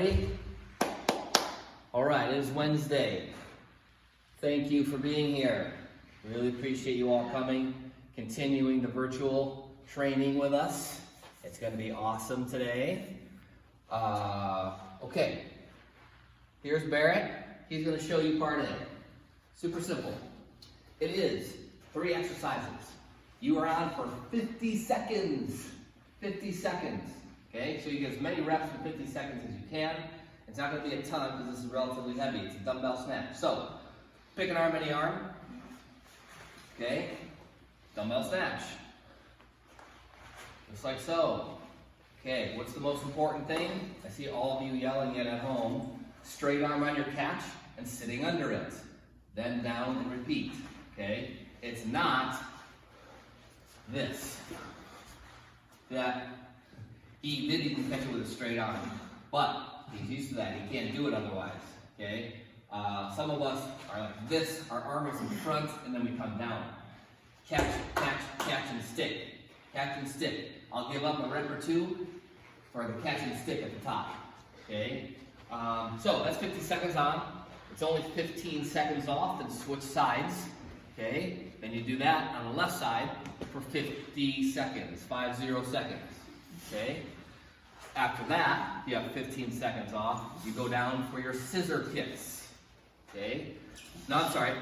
ready? All right, it is Wednesday. Thank you for being here. Really appreciate you all coming, continuing the virtual training with us. It's going to be awesome today. Okay, here's Barrett. He's going to show you part A. Super simple. It is 3 exercises. You are on for 50 seconds. 50 seconds. Okay, so you get as many reps in 50 seconds as you can. It's not going to be a ton because this is relatively heavy. It's a dumbbell snatch. So, pick an arm, any arm. Okay, dumbbell snatch. Just like so. Okay, what's the most important thing? I see all of you yelling it at home. Straight arm on your catch and sitting under it. Then down and repeat. Okay, it's not this. That he did even catch it with a straight arm, but he's used to that. He can't do it otherwise. Okay, some of us are like this. Our arm is in front, and then we come down. Catch, catch, catch, and stick. Catch and stick. I'll give up a rep or two for the catch and stick at the top. Okay, so that's 50 seconds on. It's only 15 seconds off. Then switch sides. Okay, then you do that on the left side for 50 seconds, 50 seconds. Okay, after that, you have 15 seconds off. You go down for your scissor kicks. Okay, no, I'm sorry,